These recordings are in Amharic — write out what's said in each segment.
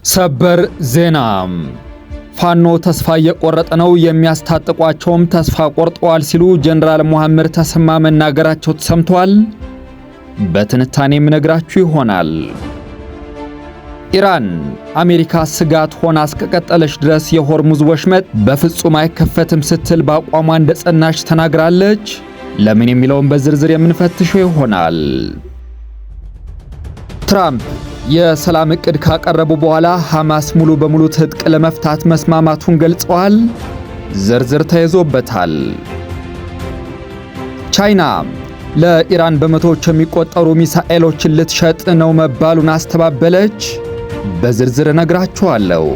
ሰበር ዜና ፋኖ ተስፋ እየቆረጠ ነው፣ የሚያስታጥቋቸውም ተስፋ ቆርጠዋል ሲሉ ጀነራል መሐመድ ተሰማ መናገራቸው ተሰምቷል። በትንታኔ የምነግራችሁ ይሆናል። ኢራን አሜሪካ ስጋት ሆና እስከቀጠለች ድረስ የሆርሙዝ ወሽመጥ በፍጹም አይከፈትም ስትል በአቋሟ እንደጸናች ተናግራለች። ለምን የሚለውን በዝርዝር የምንፈትሸው ይሆናል። ትራምፕ የሰላም እቅድ ካቀረቡ በኋላ ሐማስ ሙሉ በሙሉ ትጥቅ ለመፍታት መስማማቱን ገልጸዋል። ዝርዝር ተይዞበታል። ቻይና ለኢራን በመቶዎች የሚቆጠሩ ሚሳኤሎችን ልትሸጥ ነው መባሉን አስተባበለች። በዝርዝር እነግራችኋለሁ።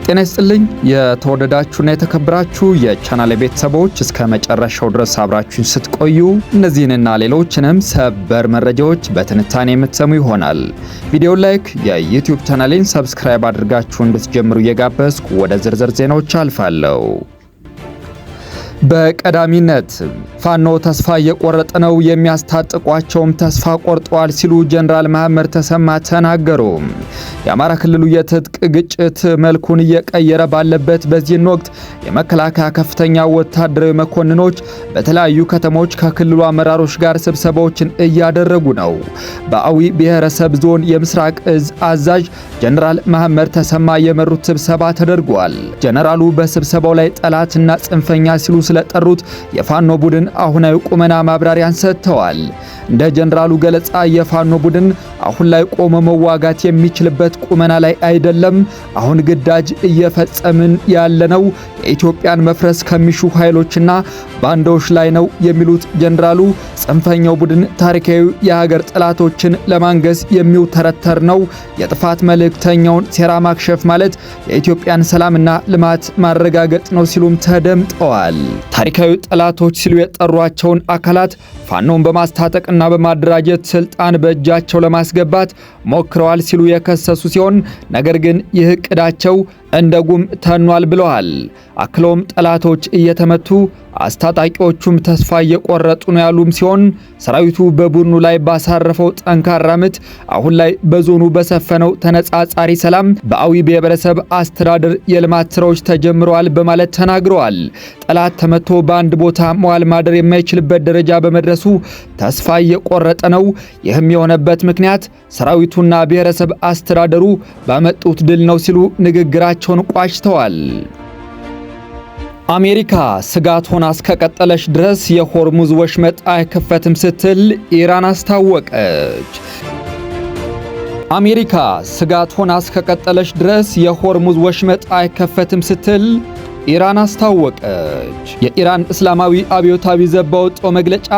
ጤና ይስጥልኝ የተወደዳችሁና የተከበራችሁ የቻናሌ ቤተሰቦች፣ እስከ መጨረሻው ድረስ አብራችሁን ስትቆዩ እነዚህንና ሌሎችንም ሰበር መረጃዎች በትንታኔ የምትሰሙ ይሆናል። ቪዲዮ ላይክ፣ የዩቲዩብ ቻናሌን ሰብስክራይብ አድርጋችሁ እንድትጀምሩ እየጋበዝኩ ወደ ዝርዝር ዜናዎች አልፋለሁ። በቀዳሚነት ፋኖ ተስፋ እየቆረጠ ነው፣ የሚያስታጥቋቸውም ተስፋ ቆርጠዋል ሲሉ ጀነራል መሐመድ ተሰማ ተናገሩ። የአማራ ክልሉ የትጥቅ ግጭት መልኩን እየቀየረ ባለበት በዚህን ወቅት የመከላከያ ከፍተኛ ወታደራዊ መኮንኖች በተለያዩ ከተሞች ከክልሉ አመራሮች ጋር ስብሰባዎችን እያደረጉ ነው። በአዊ ብሔረሰብ ዞን የምስራቅ እዝ አዛዥ ጀነራል መሐመድ ተሰማ የመሩት ስብሰባ ተደርጓል። ጀነራሉ በስብሰባው ላይ ጠላትና ጽንፈኛ ሲሉ ስለጠሩት የፋኖ ቡድን አሁናዊ ቁመና ማብራሪያን ሰጥተዋል። እንደ ጀነራሉ ገለጻ የፋኖ ቡድን አሁን ላይ ቆሞ መዋጋት የሚችልበት ቁመና ላይ አይደለም። አሁን ግዳጅ እየፈጸምን ያለነው የኢትዮጵያን መፍረስ ከሚሹ ኃይሎችና ባንዳዎች ላይ ነው የሚሉት ጀነራሉ ጽንፈኛው ቡድን ታሪካዊ የሀገር ጠላቶችን ለማንገስ የሚውተረተር ነው። የጥፋት መልእክተኛውን ሴራ ማክሸፍ ማለት የኢትዮጵያን ሰላምና ልማት ማረጋገጥ ነው ሲሉም ተደምጠዋል። ታሪካዊ ጠላቶች ሲሉ የጠሯቸውን አካላት ፋኖን በማስታጠቅና በማደራጀት ስልጣን በእጃቸው ለማስገባት ሞክረዋል ሲሉ የከሰሱ ሲሆን ነገር ግን ይህ እቅዳቸው እንደ ጉም ተኗል ብለዋል። አክለውም ጠላቶች እየተመቱ አስታጣቂዎቹም ተስፋ እየቆረጡ ነው ያሉም ሲሆን ሰራዊቱ በቡድኑ ላይ ባሳረፈው ጠንካራ ምት አሁን ላይ በዞኑ በሰፈነው ተነጻጻሪ ሰላም በአዊ ብሔረሰብ አስተዳደር የልማት ስራዎች ተጀምረዋል በማለት ተናግረዋል። ጠላት ተመቶ በአንድ ቦታ መዋል ማደር የማይችልበት ደረጃ በመድረሱ ተስፋ እየቆረጠ ነው። ይህም የሆነበት ምክንያት ሰራዊቱና ብሔረሰብ አስተዳደሩ ባመጡት ድል ነው ሲሉ ንግግራቸውን ቋጭተዋል። አሜሪካ ስጋት ሆና እስከቀጠለች ድረስ የሆርሙዝ ወሽመጥ አይከፈትም ስትል ኢራን አስታወቀች። አሜሪካ ስጋት ሆና እስከቀጠለች ድረስ የሆርሙዝ ወሽመጥ አይከፈትም ስትል ኢራን አስታወቀች። የኢራን እስላማዊ አብዮታዊ ዘብ ባወጣው መግለጫ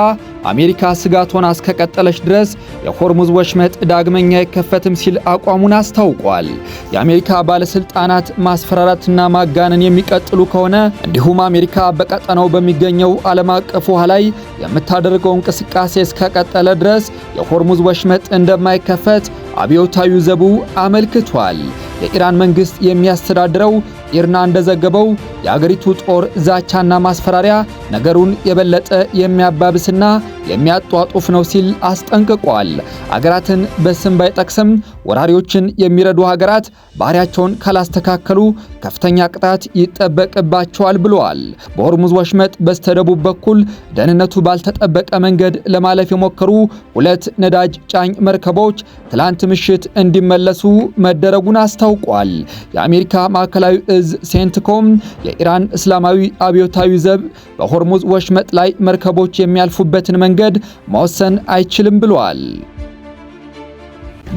አሜሪካ ስጋት ሆና እስከቀጠለች ድረስ የሆርሙዝ ወሽመጥ ዳግመኛ አይከፈትም ሲል አቋሙን አስታውቋል። የአሜሪካ ባለስልጣናት ማስፈራራትና ማጋነን የሚቀጥሉ ከሆነ እንዲሁም አሜሪካ በቀጠናው በሚገኘው ዓለም አቀፍ ውሃ ላይ የምታደርገው እንቅስቃሴ እስከቀጠለ ድረስ የሆርሙዝ ወሽመጥ እንደማይከፈት አብዮታዊ ዘቡ አመልክቷል። የኢራን መንግስት የሚያስተዳድረው ኢርና እንደዘገበው የአገሪቱ ጦር ዛቻና ማስፈራሪያ ነገሩን የበለጠ የሚያባብስና የሚያጧጡፍ ነው ሲል አስጠንቅቋል። አገራትን በስም ባይጠቅስም ወራሪዎችን የሚረዱ ሀገራት ባህሪያቸውን ካላስተካከሉ ከፍተኛ ቅጣት ይጠበቅባቸዋል ብለዋል። በሆርሙዝ ወሽመጥ በስተደቡብ በኩል ደህንነቱ ባልተጠበቀ መንገድ ለማለፍ የሞከሩ 2 ነዳጅ ጫኝ መርከቦች ትላንት ምሽት እንዲመለሱ መደረጉን አስታውቋል። የአሜሪካ ማዕከላዊ እዝ ሴንትኮም የኢራን እስላማዊ አብዮታዊ ዘብ በሆርሙዝ ወሽመጥ ላይ መርከቦች የሚያልፉበትን መንገድ መወሰን አይችልም ብለዋል።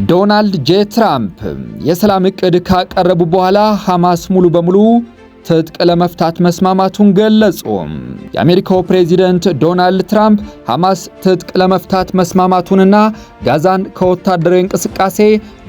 ዶናልድ ጄ ትራምፕ የሰላም እቅድ ካቀረቡ በኋላ ሐማስ ሙሉ በሙሉ ትጥቅ ለመፍታት መስማማቱን ገለጹ። የአሜሪካው ፕሬዚደንት ዶናልድ ትራምፕ ሐማስ ትጥቅ ለመፍታት መስማማቱንና ጋዛን ከወታደራዊ እንቅስቃሴ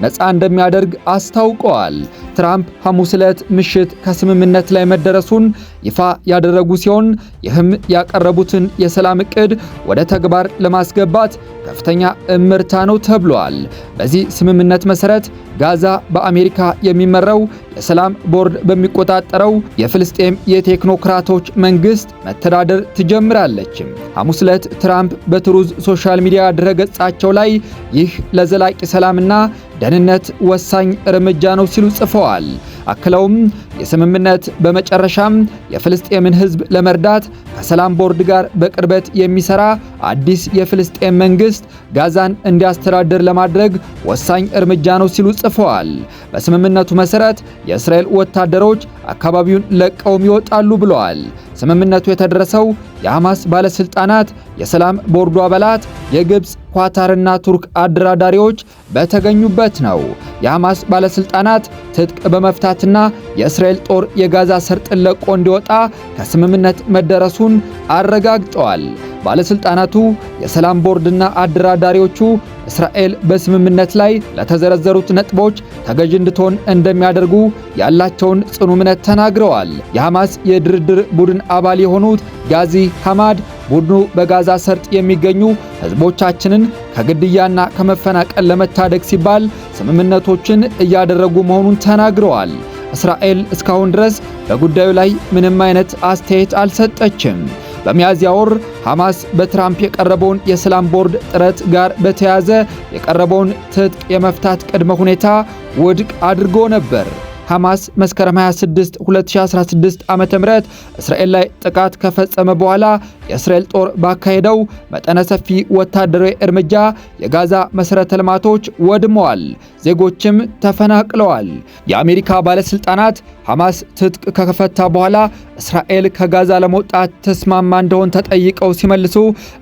ነፃ እንደሚያደርግ አስታውቀዋል። ትራምፕ ሐሙስ ዕለት ምሽት ከስምምነት ላይ መደረሱን ይፋ ያደረጉ ሲሆን ይህም ያቀረቡትን የሰላም እቅድ ወደ ተግባር ለማስገባት ከፍተኛ እምርታ ነው ተብሏል። በዚህ ስምምነት መሰረት ጋዛ በአሜሪካ የሚመራው የሰላም ቦርድ በሚቆጣጠረው የፍልስጤም የቴክኖክራቶች መንግስት መተዳደር ትጀምራለች። ሐሙስ ዕለት ትራምፕ በትሩዝ ሶሻል ሚዲያ ድረገጻቸው ላይ ይህ ለዘላቂ ሰላምና ደህንነት ወሳኝ እርምጃ ነው ሲሉ ጽፈዋል። አክለውም የስምምነት በመጨረሻም የፍልስጤምን ሕዝብ ለመርዳት ከሰላም ቦርድ ጋር በቅርበት የሚሰራ አዲስ የፍልስጤም መንግስት ጋዛን እንዲያስተዳድር ለማድረግ ወሳኝ እርምጃ ነው ሲሉ ጽፈዋል። በስምምነቱ መሰረት የእስራኤል ወታደሮች አካባቢውን ለቀውም ይወጣሉ ብለዋል። ስምምነቱ የተደረሰው የሐማስ ባለስልጣናት፣ የሰላም ቦርዱ አባላት፣ የግብፅ ኳታርና ቱርክ አደራዳሪዎች በተገኙበት ነው። የሐማስ ባለስልጣናት ትጥቅ በመፍታትና የእስራኤል ጦር የጋዛ ሰርጥን ለቆ እንዲወጣ ከስምምነት መደረሱን አረጋግጠዋል። ባለስልጣናቱ የሰላም ቦርድና አደራዳሪዎቹ እስራኤል በስምምነት ላይ ለተዘረዘሩት ነጥቦች ተገዥ እንድትሆን እንደሚያደርጉ ያላቸውን ጽኑ እምነት ተናግረዋል። የሐማስ የድርድር ቡድን አባል የሆኑት ጋዚ ሐማድ ቡድኑ በጋዛ ሰርጥ የሚገኙ ህዝቦቻችንን ከግድያና ከመፈናቀል ለመታደግ ሲባል ስምምነቶችን እያደረጉ መሆኑን ተናግረዋል። እስራኤል እስካሁን ድረስ በጉዳዩ ላይ ምንም አይነት አስተያየት አልሰጠችም። በሚያዝያ ወር ሐማስ በትራምፕ የቀረበውን የሰላም ቦርድ ጥረት ጋር በተያያዘ የቀረበውን ትጥቅ የመፍታት ቅድመ ሁኔታ ውድቅ አድርጎ ነበር። ሐማስ መስከረም 26 2016 ዓ.ም እስራኤል ላይ ጥቃት ከፈጸመ በኋላ የእስራኤል ጦር ባካሄደው መጠነ ሰፊ ወታደራዊ እርምጃ የጋዛ መሠረተ ልማቶች ወድመዋል፣ ዜጎችም ተፈናቅለዋል። የአሜሪካ ባለስልጣናት ሐማስ ትጥቅ ከፈታ በኋላ እስራኤል ከጋዛ ለመውጣት ተስማማ እንደሆን ተጠይቀው ሲመልሱ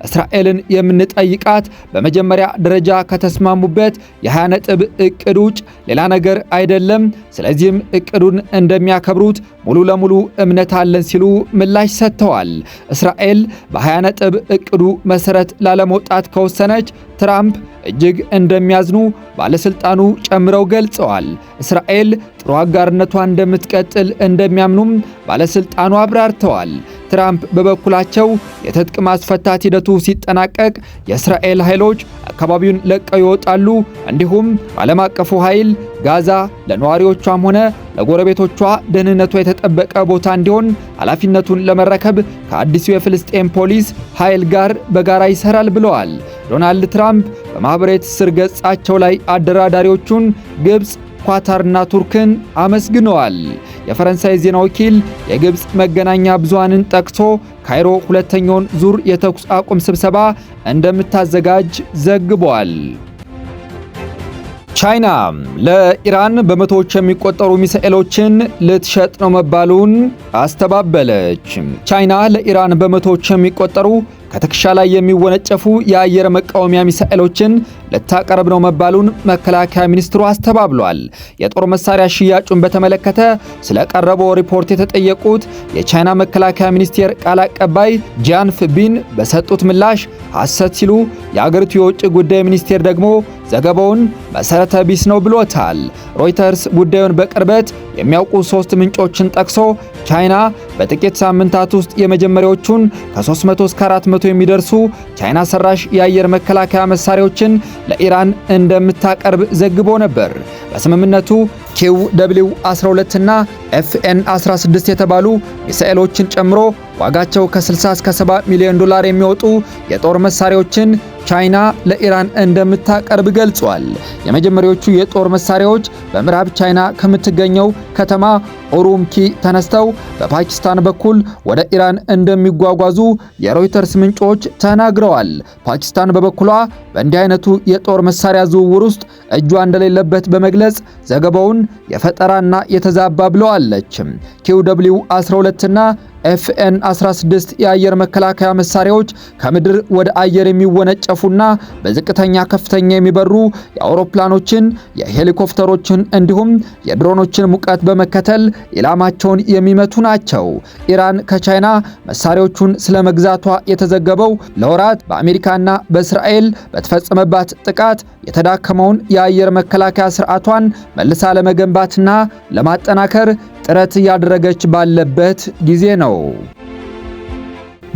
እስራኤልን የምንጠይቃት በመጀመሪያ ደረጃ ከተስማሙበት የ20 ነጥብ እቅድ ውጭ ሌላ ነገር አይደለም፣ ስለዚህም እቅዱን እንደሚያከብሩት ሙሉ ለሙሉ እምነት አለን ሲሉ ምላሽ ሰጥተዋል። እስራኤል በ20 ነጥብ እቅዱ መሰረት ላለመውጣት ከወሰነች ትራምፕ እጅግ እንደሚያዝኑ ባለስልጣኑ ጨምረው ገልጸዋል። እስራኤል ጥሩ አጋርነቷን እንደምትቀጥል እንደሚያምኑም ባለስልጣኑ አብራርተዋል። ትራምፕ በበኩላቸው የትጥቅ ማስፈታት ሂደቱ ሲጠናቀቅ የእስራኤል ኃይሎች አካባቢውን ለቀው ይወጣሉ፣ እንዲሁም ዓለም አቀፉ ኃይል ጋዛ ለነዋሪዎቿም ሆነ ለጎረቤቶቿ ደህንነቷ የተጠበቀ ቦታ እንዲሆን ኃላፊነቱን ለመረከብ ከአዲሱ የፍልስጤም ፖሊስ ኃይል ጋር በጋራ ይሰራል ብለዋል። ዶናልድ ትራምፕ በማኅበራዊ ትስስር ገጻቸው ላይ አደራዳሪዎቹን ግብፅ፣ ኳታርና ቱርክን አመስግነዋል። የፈረንሳይ ዜና ወኪል የግብፅ መገናኛ ብዙሃንን ጠቅሶ ካይሮ ሁለተኛውን ዙር የተኩስ አቁም ስብሰባ እንደምታዘጋጅ ዘግቧል። ቻይና ለኢራን በመቶዎች የሚቆጠሩ ሚሳኤሎችን ልትሸጥ ነው መባሉን አስተባበለች። ቻይና ለኢራን በመቶዎች የሚቆጠሩ ከትከሻ ላይ የሚወነጨፉ የአየር መቃወሚያ ሚሳኤሎችን ልታቀርብ ነው መባሉን መከላከያ ሚኒስትሩ አስተባብሏል። የጦር መሳሪያ ሽያጩን በተመለከተ ስለቀረበው ሪፖርት የተጠየቁት የቻይና መከላከያ ሚኒስቴር ቃል አቀባይ ጂያን ፍቢን በሰጡት ምላሽ ሐሰት ሲሉ፣ የአገሪቱ የውጭ ጉዳይ ሚኒስቴር ደግሞ ዘገባውን መሰረተ ቢስ ነው ብሎታል። ሮይተርስ ጉዳዩን በቅርበት የሚያውቁ 3 ምንጮችን ጠቅሶ ቻይና በጥቂት ሳምንታት ውስጥ የመጀመሪያዎቹን ከ300 እስከ 400 የሚደርሱ ቻይና ሰራሽ የአየር መከላከያ መሳሪያዎችን ለኢራን እንደምታቀርብ ዘግቦ ነበር። በስምምነቱ QW12 እና FN16 የተባሉ ሚሳኤሎችን ጨምሮ ዋጋቸው ከ60 እስከ 70 ሚሊዮን ዶላር የሚወጡ የጦር መሳሪያዎችን ቻይና ለኢራን እንደምታቀርብ ገልጿል። የመጀመሪያዎቹ የጦር መሳሪያዎች በምዕራብ ቻይና ከምትገኘው ከተማ ኡሩምኪ ተነስተው በፓኪስታን በኩል ወደ ኢራን እንደሚጓጓዙ የሮይተርስ ምንጮች ተናግረዋል። ፓኪስታን በበኩሏ በእንዲህ አይነቱ የጦር መሳሪያ ዝውውር ውስጥ እጇ እንደሌለበት በመግለጽ ዘገባውን የፈጠራና የተዛባ ብለዋለች። QW12 እና FN16 የአየር መከላከያ መሳሪያዎች ከምድር ወደ አየር የሚወነጨፉና በዝቅተኛ ከፍተኛ የሚበሩ የአውሮፕላኖችን፣ የሄሊኮፕተሮችን እንዲሁም የድሮኖችን ሙቀት በመከተል ኢላማቸውን የሚመቱ ናቸው። ኢራን ከቻይና መሳሪያዎቹን ስለመግዛቷ የተዘገበው ለወራት በአሜሪካና በእስራኤል በተፈጸመባት ጥቃት የተዳከመውን የአየር መከላከያ ስርዓቷን መልሳ ለመገንባትና ለማጠናከር ጥረት እያደረገች ባለበት ጊዜ ነው።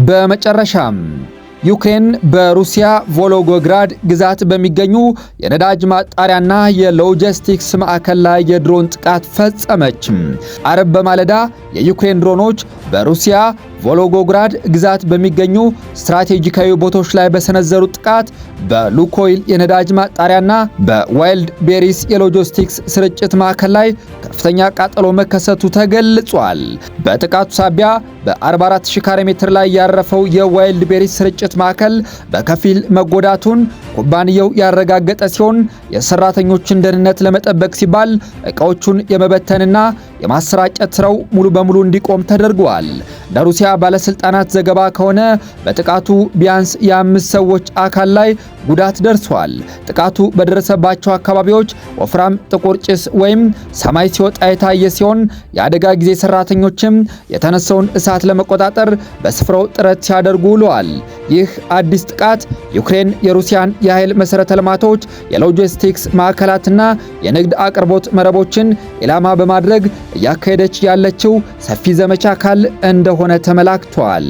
በመጨረሻም ዩክሬን በሩሲያ ቮሎጎግራድ ግዛት በሚገኙ የነዳጅ ማጣሪያና የሎጂስቲክስ ማዕከል ላይ የድሮን ጥቃት ፈጸመች። አርብ በማለዳ የዩክሬን ድሮኖች በሩሲያ በቮሎጎግራድ ግዛት በሚገኙ ስትራቴጂካዊ ቦታዎች ላይ በሰነዘሩት ጥቃት በሉኮይል የነዳጅ ማጣሪያና በዋይልድ ቤሪስ የሎጂስቲክስ ስርጭት ማዕከል ላይ ከፍተኛ ቃጠሎ መከሰቱ ተገልጿል። በጥቃቱ ሳቢያ በ44000 ካሬ ሜትር ላይ ያረፈው የዋይልድ ቤሪስ ስርጭት ማዕከል በከፊል መጎዳቱን ኩባንያው ያረጋገጠ ሲሆን የሰራተኞችን ደህንነት ለመጠበቅ ሲባል ዕቃዎቹን የመበተንና የማሰራጨት ስራው ሙሉ በሙሉ እንዲቆም ተደርጓል። እንደ ሩሲያ ባለስልጣናት ዘገባ ከሆነ በጥቃቱ ቢያንስ የ5 ሰዎች አካል ላይ ጉዳት ደርሷል። ጥቃቱ በደረሰባቸው አካባቢዎች ወፍራም ጥቁር ጭስ ወይም ሰማይ ሲወጣ የታየ ሲሆን የአደጋ ጊዜ ሰራተኞችም የተነሳውን እሳት ለመቆጣጠር በስፍራው ጥረት ሲያደርጉ ውለዋል። ይህ አዲስ ጥቃት ዩክሬን የሩሲያን የኃይል መሰረተ ልማቶች፣ የሎጂስቲክስ ማዕከላትና የንግድ አቅርቦት መረቦችን ኢላማ በማድረግ እያካሄደች ያለችው ሰፊ ዘመቻ አካል እንደሆነ ተመላክቷል።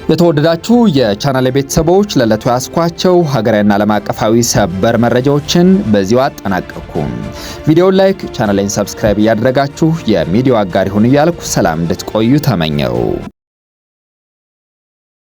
የተወደዳችሁ የቻናል ቤተሰቦች ለዕለቱ ያስኳቸው ሀገራዊና ዓለም አቀፋዊ ሰበር መረጃዎችን በዚሁ አጠናቀቅኩ። ቪዲዮውን ላይክ፣ ቻናሌን ሰብስክራይብ እያደረጋችሁ የሚዲያው አጋር ይሁኑ እያልኩ ሰላም እንድትቆዩ ተመኘው።